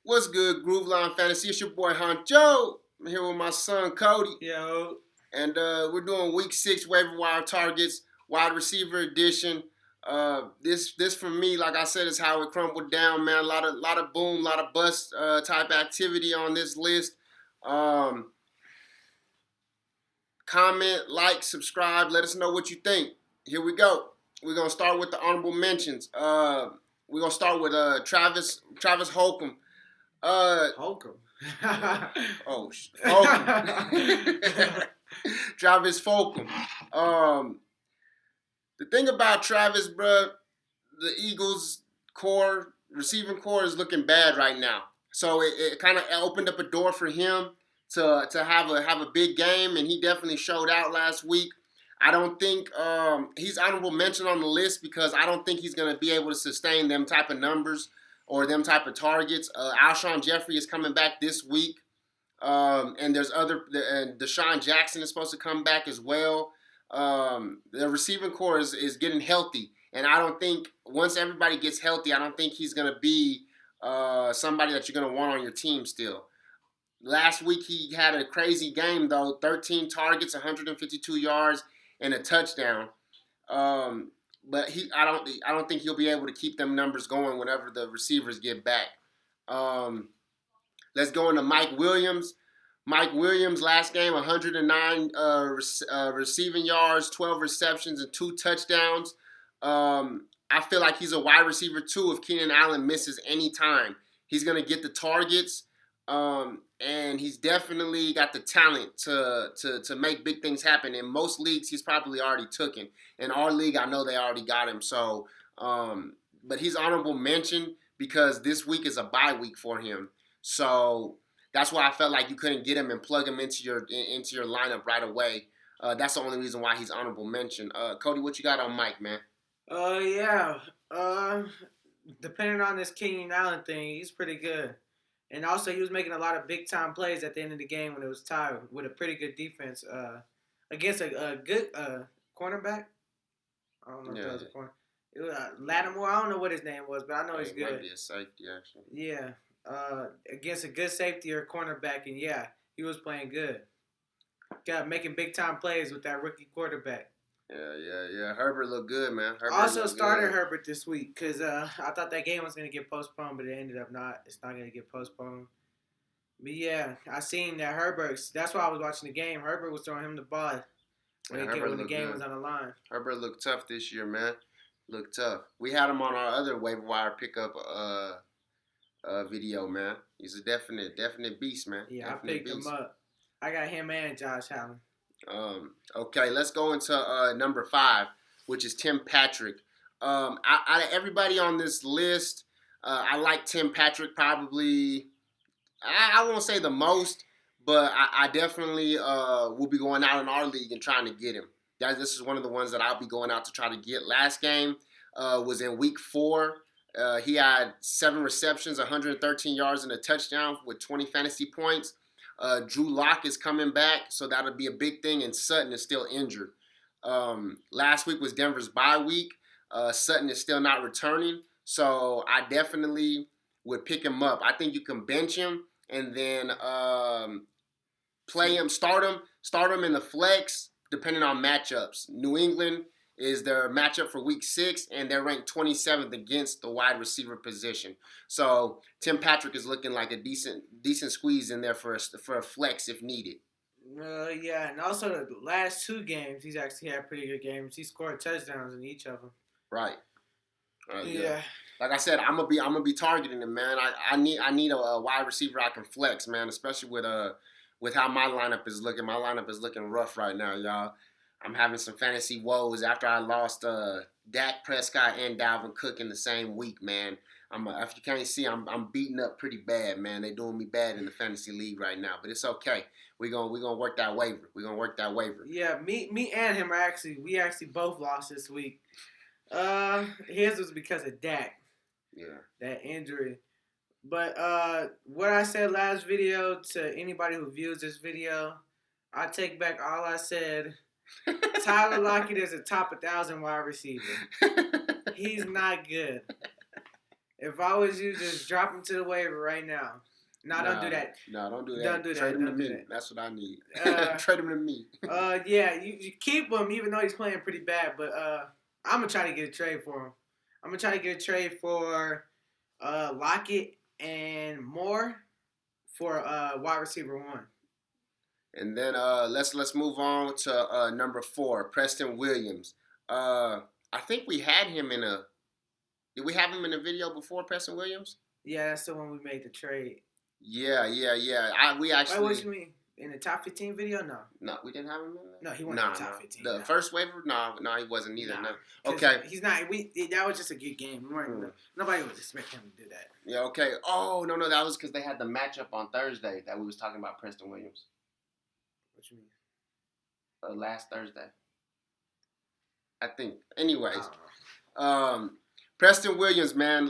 What's good, Grooveline Fantasy? It's your boy Honcho. I'm here with my son Cody. Yo. And we're doing week 6 waiver wire targets, wide receiver edition. This for me, like I said, is how it crumbled down, man. A lot of boom, a lot of bust type activity on this list. Comment, like, subscribe. Let us know what you think. Here we go. We're gonna start with the honorable mentions. We're gonna start with Travis Holcomb. Holcomb. Holcomb. Travis Holcomb. The thing about Travis, bruh, the Eagles' receiving core is looking bad right now. So it kind of opened up a door for him to have a big game, and he definitely showed out last week. I don't think he's honorable mention on the list because I don't think he's going to be able to sustain them type of numbers or them type of targets. Alshon Jeffrey is coming back this week. And there's Deshaun Jackson is supposed to come back as well. The receiving core is getting healthy. And I don't think once everybody gets healthy, I don't think he's going to be somebody that you're going to want on your team still. Last week he had a crazy game though, 13 targets, 152 yards, and a touchdown. But I don't think he'll be able to keep them numbers going whenever the receivers get back. Let's go into Mike Williams. Mike Williams last game, 109 receiving yards, 12 receptions, and 2 touchdowns. I feel like he's a wide receiver too if Keenan Allen misses any time. He's going to get the targets, and he's definitely got the talent to make big things happen. In most leagues, he's probably already taken. In our league, I know they already got him. So, but he's honorable mention because this week is a bye week for him. So that's why I felt like you couldn't get him and plug him into your lineup right away. That's the only reason why he's honorable mention. Cody, what you got on Mike, man? Yeah. Depending on this Keenan Allen thing, he's pretty good. And also, he was making a lot of big-time plays at the end of the game when it was tied with a pretty good defense against a good cornerback. I don't know if that was a corner. It was, Lattimore, I don't know what his name was, but I know he's good. Might be a safety, actually. Yeah. Against a good safety or cornerback, and yeah, he was playing good. Got making big-time plays with that rookie quarterback. Yeah. Herbert looked good, man. Also started Herbert this week because I thought that game was going to get postponed, but it ended up not. It's not going to get postponed. But yeah, I seen that Herbert's. That's why I was watching the game. Herbert was throwing him the ball when the game was on the line. Herbert looked tough this year, man. Looked tough. We had him on our other waiver wire pickup video, man. He's a definite beast, man. Yeah, I picked him up. I got him and Josh Allen. Okay, let's go into number 5, which is Tim Patrick. Out of everybody on this list, I like Tim Patrick probably. I won't say the most, but I definitely will be going out in our league and trying to get him. This is one of the ones that I'll be going out to try to get. Last game was in week 4. He had 7 receptions, 113 yards, and a touchdown with 20 fantasy points. Drew Lock is coming back, so that'll be a big thing, and Sutton is still injured. Last week was Denver's bye week. Sutton is still not returning, so I definitely would pick him up. I think you can bench him and then play him, start him in the flex, depending on matchups. New England is their matchup for week 6, and they're ranked 27th against the wide receiver position. So Tim Patrick is looking like a decent squeeze in there for a flex if needed. Yeah, and also the last 2 games, he's actually had pretty good games. He scored touchdowns in each of them. Right. Yeah. Like I said, I'm gonna be targeting him, man. I need a wide receiver I can flex, man, especially with how my lineup is looking. My lineup is looking rough right now, y'all. I'm having some fantasy woes after I lost Dak Prescott and Dalvin Cook in the same week, man. If you can't see, I'm beating up pretty bad, man. They're doing me bad in the fantasy league right now, but it's okay. We're gonna work that waiver. Yeah, me and him we actually both lost this week. His was because of Dak. Yeah. That injury. But what I said last video to anybody who views this video, I take back all I said. Tyler Lockett is a top 1,000 wide receiver. He's not good. If I was you, just drop him to the waiver right now. No, don't do that. No, don't do that. Don't do that. Trade him to Don't do me. that. That's what I need. Uh, Trade him to me. yeah, you keep him even though he's playing pretty bad. But I'm gonna try to get a trade for him. I'm gonna try to get a trade for Lockett and Moore for wide receiver 1. And then let's move on to number 4, Preston Williams. I think we had him in a. Did we have him in a video before, Preston Williams? Yeah, that's the one we made the trade. Yeah. We actually. Wait, what you mean? In the top 15 video? No, we didn't have him in there. No, he wasn't in the top 15. The first waiver? No, he wasn't either. Nah, No. Okay. He's not. That was just a good game. Nobody was expecting him to do that. Yeah. Okay. Oh no, that was because they had the matchup on Thursday that we was talking about Preston Williams. What you mean? Last Thursday. I think. Anyways, Oh. Preston Williams, man,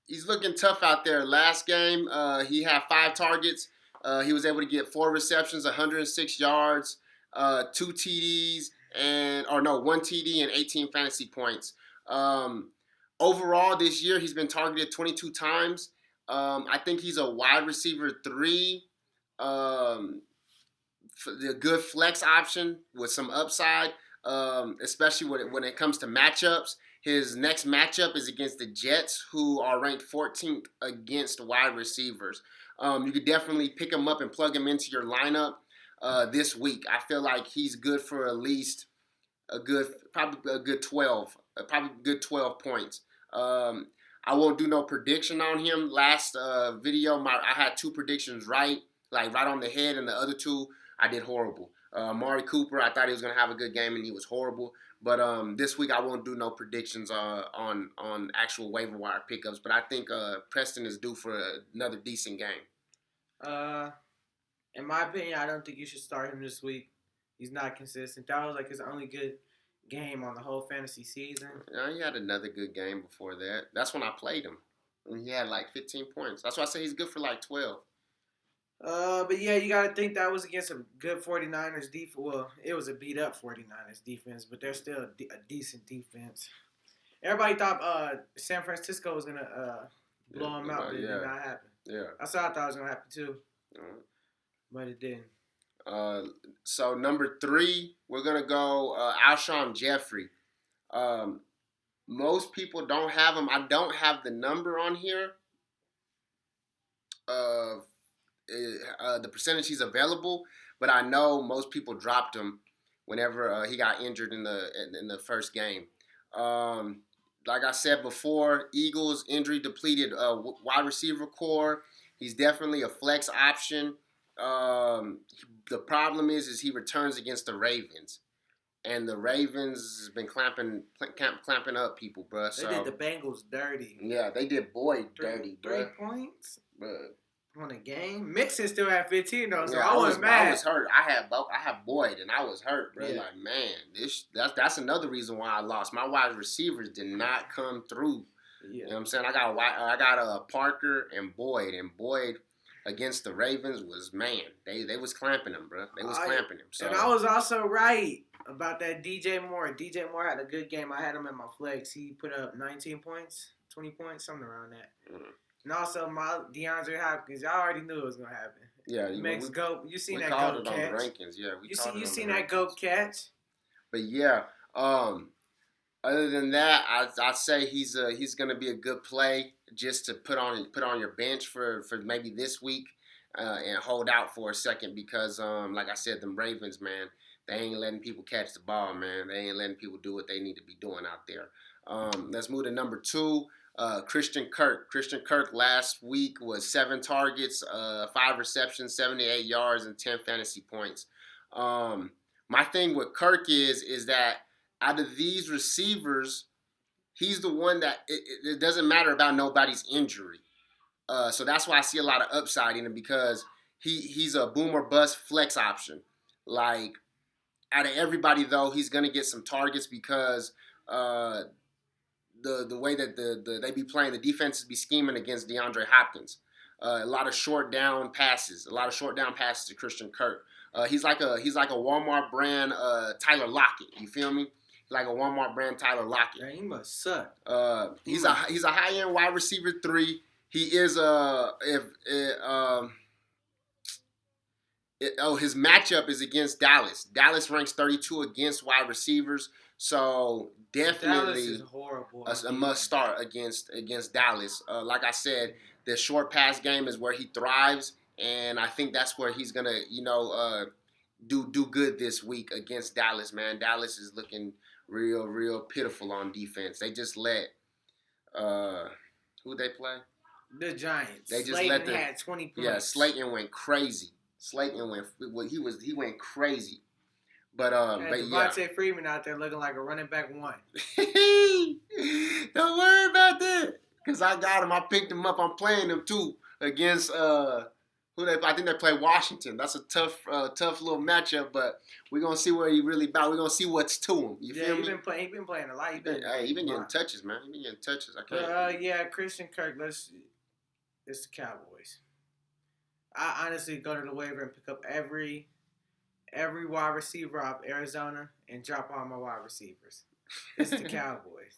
he's looking tough out there. Last game, he had 5 targets. He was able to get 4 receptions, 106 yards, 2 TDs, 1 TD and 18 fantasy points. Overall, this year, he's been targeted 22 times. I think he's a wide receiver 3. The good flex option with some upside, especially when it comes to matchups. His next matchup is against the Jets, who are ranked 14th against wide receivers. You could definitely pick him up and plug him into your lineup this week. I feel like he's good for at least probably a good 12 points. I won't do no prediction on him. Last video, I had 2 predictions right on the head, and the other 2 I did horrible. Amari Cooper, I thought he was gonna have a good game, and he was horrible. But this week I won't do no predictions on actual waiver wire pickups. But I think Preston is due for another decent game. In my opinion, I don't think you should start him this week. He's not consistent. That was like his only good game on the whole fantasy season. He had another good game before that. That's when I played him, and he had like 15 points. That's why I say he's good for like 12. But yeah, you got to think that was against a good 49ers defense. Well, it was a beat-up 49ers defense, but they're still a decent defense. Everybody thought San Francisco was going to blow them out, but it did not happen. Yeah. That's what I thought was going to happen too, but it didn't. So number 3, we're going to go Alshon Jeffrey. Most people don't have him. I don't have the number on here. The percentage he's available, but I know most people dropped him whenever he got injured in the first game. Like I said before, Eagles injury depleted wide receiver core. He's definitely a flex option. The problem is he returns against the Ravens, and the Ravens has been clamping up people, bro. They did the Bengals dirty. Yeah, they did Boyd dirty, bro. 3 points, bro. On the game. Mixon still had 15 though, so yeah, I wasn't mad. I was hurt. I had Boyd and I was hurt, bro. Yeah. Like, man, that's another reason why I lost. My wide receivers did not come through. Yeah. You know what I'm saying? I got Parker and Boyd against the Ravens was, man, they was clamping him, bro. They was clamping him. So. And I was also right about that DJ Moore. DJ Moore had a good game. I had him in my flex. He put up 19 points, 20 points, something around that. Mm-hmm. And also my DeAndre Hopkins. Y'all already knew it was gonna happen. Yeah, you seen that goat catch? On the rankings. Yeah, you seen that goat catch? But yeah, other than that, I say he's gonna be a good play just to put on your bench for maybe this week and hold out for a second because like I said, them Ravens, man, they ain't letting people catch the ball, man. They ain't letting people do what they need to be doing out there. Let's move to number 2. Christian Kirk. Christian Kirk last week was 7 targets, 5 receptions, 78 yards, and 10 fantasy points. My thing with Kirk is that out of these receivers, he's the one that it doesn't matter about nobody's injury. So that's why I see a lot of upside in him because he's a boom or bust flex option. Like, out of everybody, though, he's going to get some targets because the way that they be playing, the defenses be scheming against DeAndre Hopkins. A lot of short down passes to Christian Kirk. He's like a Walmart brand Tyler Lockett. You feel me? like a Walmart brand Tyler Lockett. Man, he must suck. He's a high end wide receiver 3. He is his matchup is against Dallas. Dallas ranks 32 against wide receivers, so Dallas definitely is horrible. a must start against Dallas. Like I said, the short pass game is where he thrives, and I think that's where he's gonna do good this week against Dallas. Man, Dallas is looking real pitiful on defense. They just let who they play? The Giants. They just Slayton had 20 points. Yeah, Slayton went crazy. He went crazy. But Devontae Freeman out there looking like a running back 1. Don't worry about that, cause I got him. I picked him up. I'm playing him too against I think they play Washington. That's a tough little matchup, but we're gonna see where he really about. We're gonna see what's to him. You feel me? He been playing a lot. He been getting touches, man. He been getting touches. I can't. But, Christian Kirk. It's the Cowboys. I honestly go to the waiver and pick up every wide receiver off Arizona and drop all my wide receivers. It's the Cowboys.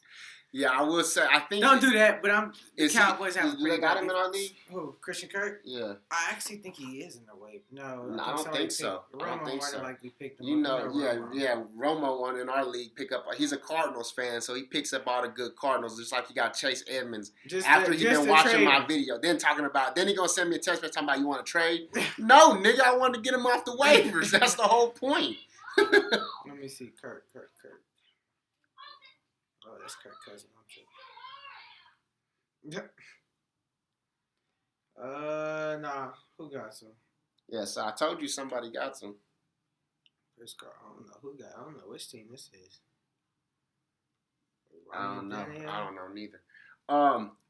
Yeah, I will say. I think don't do that. But Cowboys have. You got him in our league? Who? Christian Kirk? Yeah. I actually think he is in the wave. No, I don't think so. Like we picked him up. Romo won in our league. Pick up. He's a Cardinals fan, so he picks up all the good Cardinals. Just like he got Chase Edmonds. After he been watching my video, then he gonna send me a text message talking about you want to trade? No, nigga, I want to get him off the waivers. That's the whole point. Let me see, Kirk. Oh, that's Kirk Cousins. Nah. Who got some? Yes, I told you somebody got some. I don't know who got. I don't know which team this is. I don't know neither.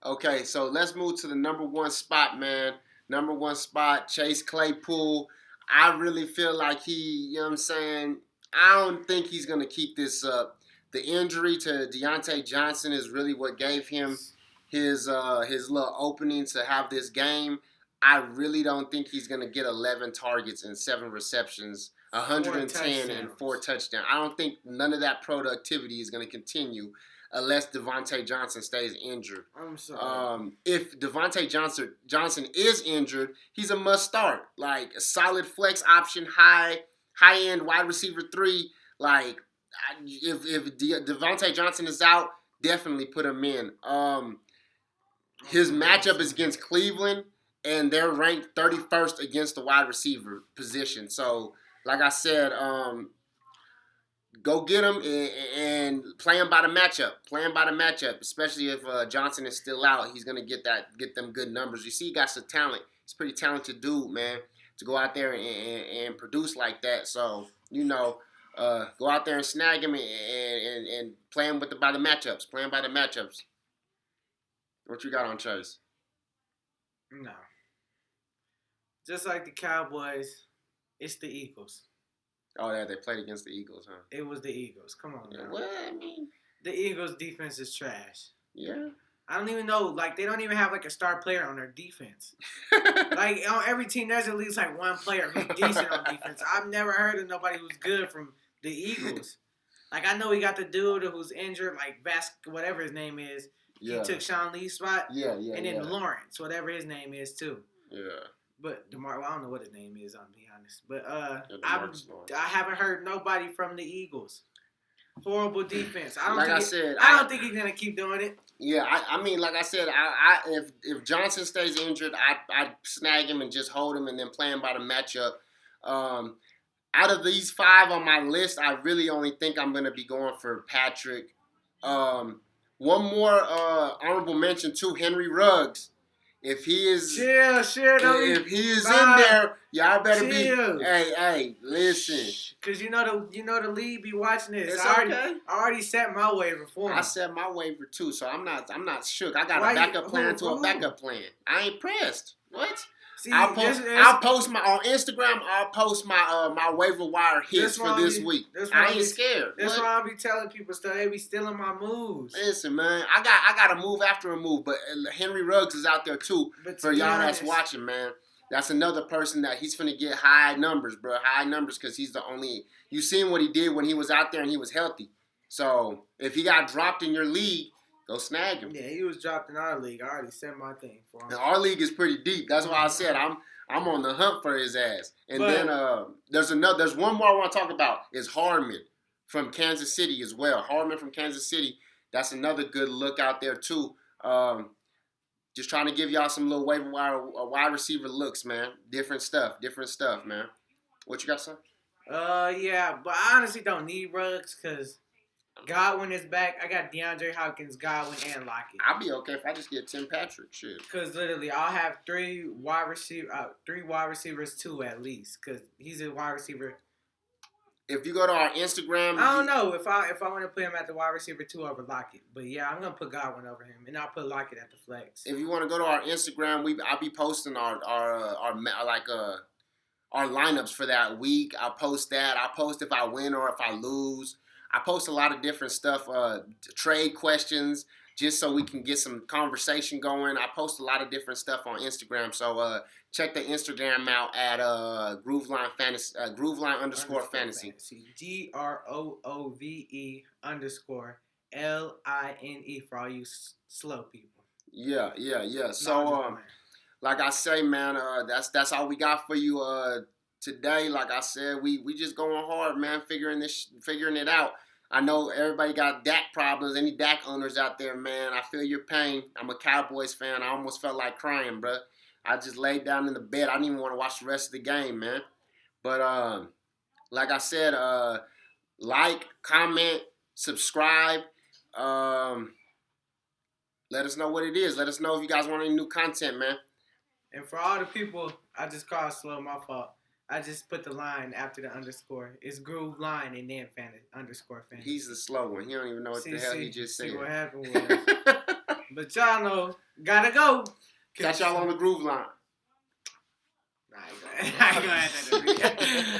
Okay, so let's move to the number 1 spot, man. Number 1 spot, Chase Claypool. I really feel like I don't think he's gonna keep this up. The injury to Deontay Johnson is really what gave him his little opening to have this game. I really don't think he's going to get 11 targets and 7 receptions, 110 and 4 touchdowns. I don't think none of that productivity is going to continue unless Devontae Johnson stays injured. I'm sorry. If Devontae Johnson is injured, he's a must start. Like a solid flex option, high end wide receiver 3. Like if Devontae Johnson is out, definitely put him in. His matchup is against Cleveland, and they're ranked 31st against the wide receiver position. So, like I said, go get him and play him by the matchup. Play him by the matchup, especially if Johnson is still out. He's gonna get them good numbers. You see, he got some talent. He's a pretty talented dude, man, to go out there and produce like that. So, go out there and snag him and play him by the matchups. Play him by the matchups. What you got on Chase? No. Just like the Cowboys, it's the Eagles. Oh, yeah, they played against the Eagles, huh? It was the Eagles. Come on, man. Well, I mean, the Eagles' defense is trash. Yeah. I don't even know. Like, they don't even have, like, a star player on their defense. Like, on every team, there's at least, like, one player who's decent on defense. I've never heard of nobody who's good from the Eagles. Like, I know we got the dude who's injured, like, whatever his name is. Yeah. He took Sean Lee's spot. Yeah. And then Lawrence, whatever his name is, too. Yeah. But I don't know what his name is, I'll be honest. But I haven't heard nobody from the Eagles. Horrible defense. I don't think he's gonna keep doing it. Yeah, I mean, like I said, if Johnson stays injured, I'd snag him and just hold him and then play him by the matchup. Out of these 5 on my list, I really only think I'm gonna be going for Patrick. One more honorable mention too, Henry Ruggs. If he is, if he is in there, y'all better be. Hey, listen. Cause you know the league be watching this. It's I already set my waiver for him. I set my waiver too, so I'm not shook. I got a backup plan to a backup plan. I ain't pressed. What? See, I'll post my on Instagram. I'll post my waiver wire hits for this week. I ain't scared. That's why I be telling people stuff. They be stealing my moves. Listen, man, I got a move after a move, but Henry Ruggs is out there too. For y'all that's watching, man, that's another person that he's finna get high numbers, bro. High numbers because he's the only. You seen what he did when he was out there and he was healthy. So if he got dropped in your league, go snag him. Yeah, he was dropped in our league. I already said my thing for him. And our league is pretty deep. That's why I said I'm on the hunt for his ass. And But- then there's one more I want to talk about is Hardman from Kansas City as well. Hardman from Kansas City. That's another good look out there too. Just trying to give y'all some little waiver wide receiver looks, man. Different stuff, man. What you got, son? Yeah, but I honestly don't need Ruggs because Godwin is back. I got DeAndre Hopkins, Godwin, and Lockett. I'll be okay if I just get Tim Patrick. Shit. Because literally, I'll have three wide receivers, two at least. Because he's a wide receiver. If you go to our Instagram, I don't know if I want to put him at the wide receiver 2 over Lockett. But yeah, I'm gonna put Godwin over him, and I'll put Lockett at the flex. if you want to go to our Instagram, I'll be posting our lineups for that week. I'll post that. I'll post if I win or if I lose. I post a lot of different stuff, trade questions, just so we can get some conversation going. I post a lot of different stuff on Instagram, so check the Instagram out at grooveline fantasy, grooveline_fantasy. GROOVE_LINE for all you slow people. Yeah. So, like I say, man, that's all we got for you today. Like I said, we just going hard, man, figuring it out. I know everybody got Dak problems. Any Dak owners out there, man, I feel your pain. I'm a Cowboys fan. I almost felt like crying, bro. I just laid down in the bed. I didn't even want to watch the rest of the game, man. But like I said, like, comment, subscribe. Let us know what it is. Let us know if you guys want any new content, man. And for all the people, I just called slow, my fault. I just put the line after the underscore. It's groove line and then _fantasy. He's the slow one. He don't even know what the hell he just said. See what happened was. But y'all know, gotta go. Catch y'all on the groove line. I ain't gonna have that.